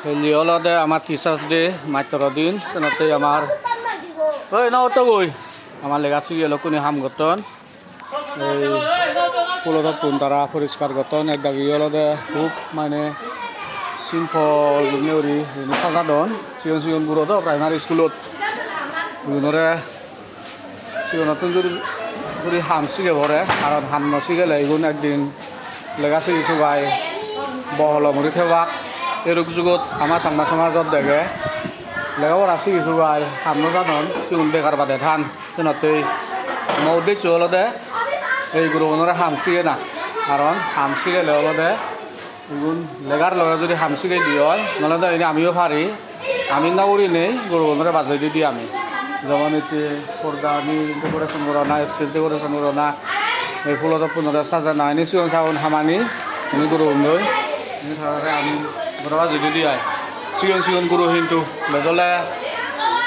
হেলি হলদে আমার টিচার্স ডে মাত্র দিন তেনেতে আমার ওই না তো ওই আমার লেগাছি গেল কোনি হাম গতন এই ফুলত তুন তারা পরিষ্কার গতন এক দাগি হলদে খুব মানে সিম্পল গুণেউরি সাজা দন সিগন সিগন গুড়ো তো প্রাইমারি স্কুলত গুণরে সিগনতুন যদি হাম সিগে ভরে আর হাম নসিগেলে এগুন একদিন লেগাছি কিছু গাই বহল মরি থেবাক এই রোগ যুগত আমার সাংমা সমাজত দেখে লেখাপড় আছে কিছু গাই হামনো জানন সিগুন বেকার বাদে ধান সেনতেই মই দেখছো হলদে এই গুরুবনরে হামসিগে না কারণ হামসিগে হলদে এগুন লেগার লগে যদি হামসিগে দিয়ে হয় নহলে তো এনে আমিও পারি আমি না করি নেই গুরুবনরে বাজাই দিই আমি যেমন এতে পর্দা আমি ডেকোরেশন করো না স্টেজ ডেকোরেশন করো না এই ফুলত পুনরে সাজানা এনে সিগন সাগন হামানি এনে গুরুবনই এনে থাকাকে আমি বড়বা যদি দিয়ে সিগন সিগন গুরু কিন্তু বেজলে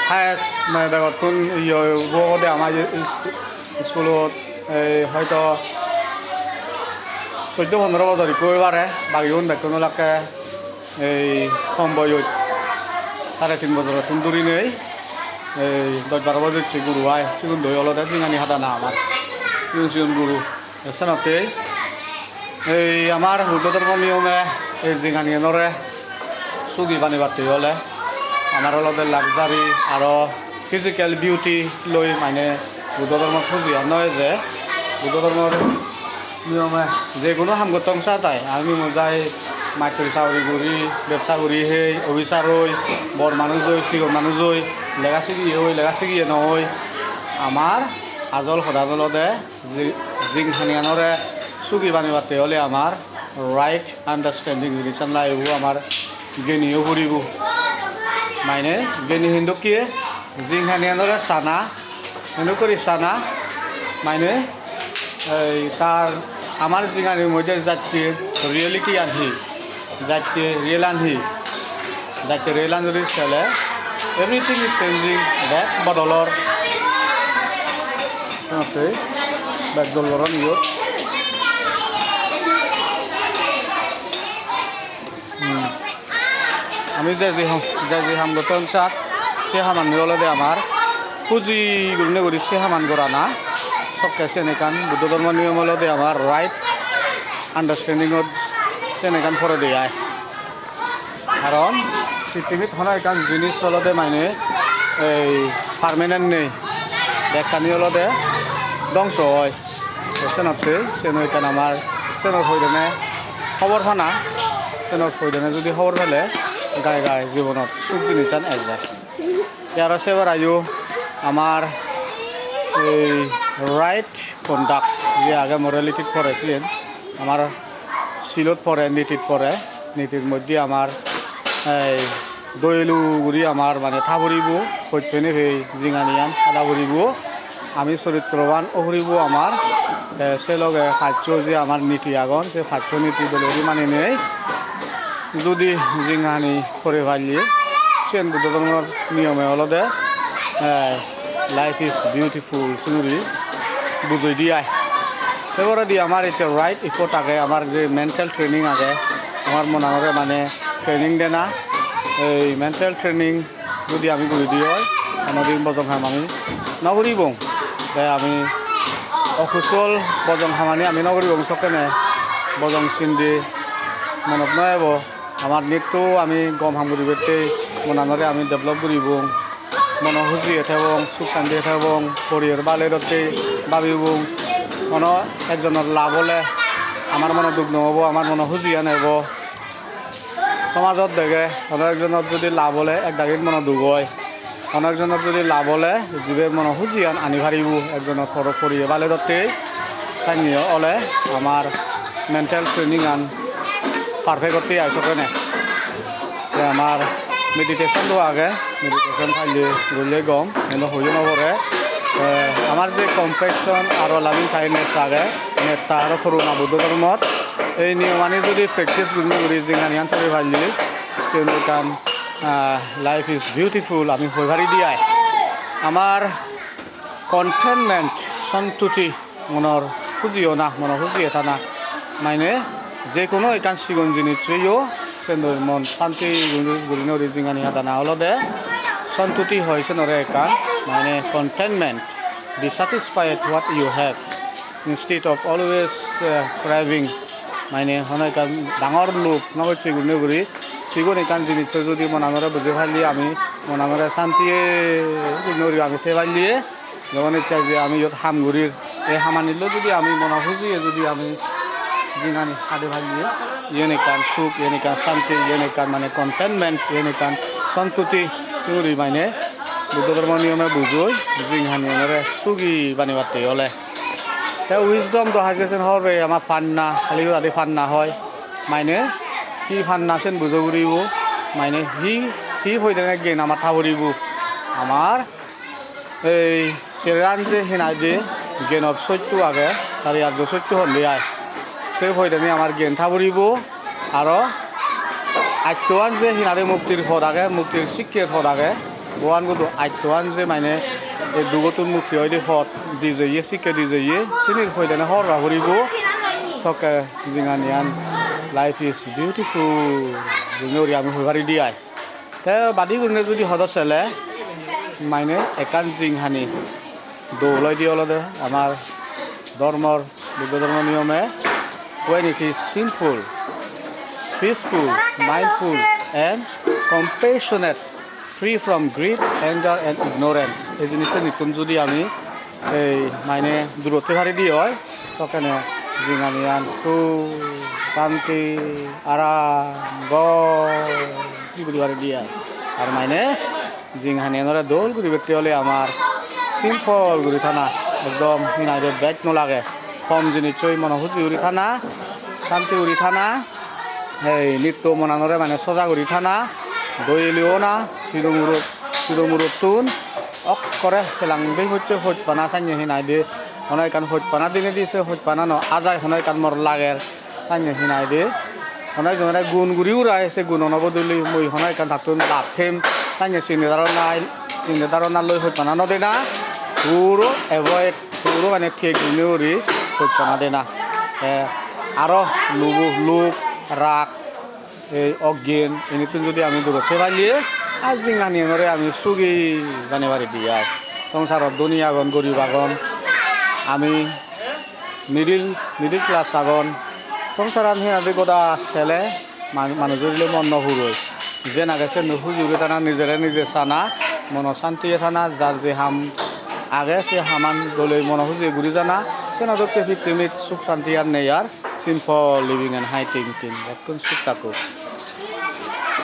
হায়েস মানে বেগতুন দে আমার স্কুলত এই হয়তো 14-15 বছর কইবারে বাকিগুন বেতনলাকে এই কম বয়স 3.5 বছর সুন্দরী নেই এই 10-12 বছর গুরু হয় সিগুন দই হলদে জিঙানি হাদা না আমার সিগুন গুরু এসনতে এই আমার বুদ্ধ ধর্ম নিয়মে এই জিঙানিয়নরে সুগি বানি বাতি হলে আমার হলদে লাক্সারি আর ফিজিক্যাল বিউটি লই মানে বুদ্ধ ধর্ম খুঁজি নয় যে বুদ্ধ ধর্মর নিয়মে যে কোনো হামগতং চাই আমি মজাই মাইতরি চাউরি গুড়ি ব্যবসা করি সেই অবিচার হই বড় মানুষ হই চিগর মানুষ হই লেগাছিগিয়ে নহই আমার আজল সদাজলতে জিংখানিয়ানরে চুকি বানি পাতে হলে আমার রাইট আন্ডারস্ট্যান্ডিং যদি চান্লা এইবোৰ আমার জ্ঞানীও ফুরিব মানে জ্ঞানী হিন্দু কি জিংখানিয়ানরে সানা হিন্দু করি সানা মানে এই তার আমার জিঙানির মধ্যে যাচ্ছে রিয়েলিটি আনহি যাচ্ছে রিয়েল আনহি যাচ্ছে রিয়েল আন যদি চলে এভরিথিং ইজ চেঞ্জিং ব্যাক বদলর ব্যাক দলর নিয়ত আমি যে হামগতন চাক সে হামান হলে আমার পুঁজি গুণে করি সে হামান করা না সবকে সেনেকান বুদ্ধ ধর্ম নিয়ম হলদে আমার রাইট আন্ডারস্ট্যান্ডিংত সেনেকান ফরে দিয়ে কারণ পৃথিবীত হন একান জিনিস হলদে মানে এই পারমানেন্ট নেই একখানি হলদে ধ্বংস হয় সেনতে সেনো এখান আমার সেনত হইদেনে খবর ফানা সেনত হইদেনে যদি খবর ফেলে গায়ে গায়ে জীবনত সুখ জিনিস আন এক যায় ইয়ার সেবার আয়ু আমার এই রাইট কন্ডাক্ট যে আগে মরালিটিত পড়েছিলেন আমার শিলত পড়ে নীতিত পড়ে নীতির মধ্যে আমার এই দইলু গুড়ি আমার মানে থাবরিব সত্যনি সেই জিঙানিয়ান সাদা ফুরিব আমি চরিত্রবান অফুরিব আমার সে লগে খাদ্য যে আমার নীতি আগন সে খাদ্য নীতি বেলরি মানি নেই যদি জিঙানি করে ভালিয়ে সেন বুদ্ধ ধর্মের নিয়মে হলদে লাইফ ইজ বিউটিফুল সিনুরি বুঝাই দিয়ে সেবারে দিয়ে আমার এটা রাইট ইফোর্ট আগে আমার যে মেন্টাল ট্রেনিং আগে আমার মনে মানে ট্রেনিং দেয় না এই মেন্টাল ট্রেনিং যদি আমি করে দিই হয় অন্যদিন বজং হাম আমি নকরিব তাই আমি অকুশল বজং হামানি আমি নকরিব সকেনে বজং চিন্দি মনত নয়াব আমার নেটটো আমি গম হাম করিবতে মনানরে আমি ডেভেলপ করিব মন খুঁজিয়ে থাকব সুখ শান্তিয়ে থাকব শরীর বালেরতে ভাবিব মন একজনের লাভ হলে আমার মনে দুখ নহব আমার মনে খুঁজিয়ে নেব সমাজত দেখে অনেকজনের যদি লাভ হলে এক দাগিত মনে দুখ হয় অনেকজনের যদি লাভ হলে জীবে মনে খুঁজিয়ে আনি পারিব একজনের ফরক করিয়ে বালেরতে স্থানীয় হলে আমার মেন্টাল ট্রেনিং আন পারফেক্টতে আইসকে নে আমার মেডিটেশন তো আগে মেডিটেশন খাইলে গলে গম এনে হয়ে নপরে আমার যে কম্পেকশন আর লাভিং কাইন্ডনেস আগে নেতা আর করুণা বুদ্ধ ধর্মত এই নিয়মানি যদি প্রেক্টিস করি জিঙানিয়ান থাকি ভালি সেন লাইফ ইজ বিউটিফুল আমি হয়ে ভারি দিয়াই আমার কন্টেনমেন্ট সন্তুতি মনের খুঁজিও না মনে খুঁজিয়ে থানা মানে যে কোনো এখান সিগন জিনিস senoi mon santi gurine ori jingani hadana olode santuti hoy senore ekan mane contentment. Be satisfied what you have instead of always craving. Mane honai kan dangor loop namochi gurine guri sigon ekan jinis jodi monamore buji phali ami monamore santi gurine ori ami thebaliye যেমন ইচ্ছা যে আমি ইয়ত হামগুড়ির এই হামানিল যদি আমি মনে খুঁজি যদি আমি জিনানি হাতে ভাগিয়ে ইয়েনেকান সুখ ইয়েনেকান শান্তি ইয়েনেকান মানে কন্টেনমেন্ট ইয়েনেকান সন্তুতি চুরি মানে বুদ্ধ ধর্ম নিয়মে বুঝই জিংহানি মানে সুগি বানিবাতে হলে তা উইজডম তো হাজেছেন হরে আমার ফান্না খালি আদি ফান্না হয় মানে কি ফান্নাছেন বুঝো ঘুরিব মানে হি হইতে গেন আমার থাবরিব আমার এই সেরান যে হিনাইদি জ্ঞানৰ সত্য আগে 4,800 হলিয়াই সে হইতে আমার জ্ঞান থাবরিব আর আত্মৱান যে হিনারে মুক্তির পদ আগে মুক্তির শিক্ষার পদ আগে ওয়ান গুলো আত্মৱান যে মানে এই দুগতুন মুক্তি হইতে পদ দি যাইয়ে শিক্ষা দি যাইয়ে চিনির হইতে হর রাহরিব সকে জিঙানিয়ান লাইফ ইজ বিউটিফুল জিঙরি আমি হইবারি দিয়াই তে বাদি গুনে যদি হদ চলে মানে একান জিংহানি দৌলাই দিয়ে অলদে আমার ধর্মর বুদ্ধ ধর্ম নিয়মে when it is simple, peaceful, mindful and compassionate, free from greed, anger and ignorance. এই জিনিসের নিতুন যদি আমি এই মানে দূরত্বে ভারি দিয়ে হয় সেখানে জিঙানিয়ান সু শান্তি আরাম কি বলি ভারি দিয়ে আর মানে জিংহানিয়ানরে দৌল গুড়ি ব্যক্তি হলে আমার সিম্পল গুড়ি থানা একদম হিনাইদের ব্যাগ নলাগে কম জিনিস চই মনে হুজি উড়ি থানা শান্তি উড়ি থানা এই নিত্য মনানরে মানে সজা উড়ি থানা দইলিও না চিরমুরত তুন অক করে সেলাংবে হচ্ছে হইপানা সাইনে হিনাইদে হনাই কান হইপানা দিনে দিছে হইপানা ন আজাই হনাই কান মর লাগে সাইনে হিনাইদে হনাই জনে গুণ গুড়ি উড়াই সে গুণ নবদলি মই হনাই কান থাতুন লাফেম সাইনে সিনেদারনা লই হইপানা নদে না পুরো এভয়েড পুরো মানে ঠিক গুণে হইপানা দে না আরো লোভ রাগ এই অজ্ঞান এনিতুন যদি আমি দূরতে পাইলিয়ে আর জিঙানিয়ানরে আমি সুগি জানিবারি দিয়াই সংসারত ধনী আগন গরিব আগন আমি মিডিল ক্লাস আগন সংসারান হিনাদি গোদা ছেলে মানুষ জড়িলে মন নহুরই যে নাগেছে নুহুজুরি থানা নিজে সানা মন শান্তি থানা যার যে হাম আগে সে হামান গলে মন হুজে ঘুরি জানা সে নদকে ভিত্তিমিত সুখ শান্তি আর নেই আর simple living and high thinking একটু সুখ থাকুক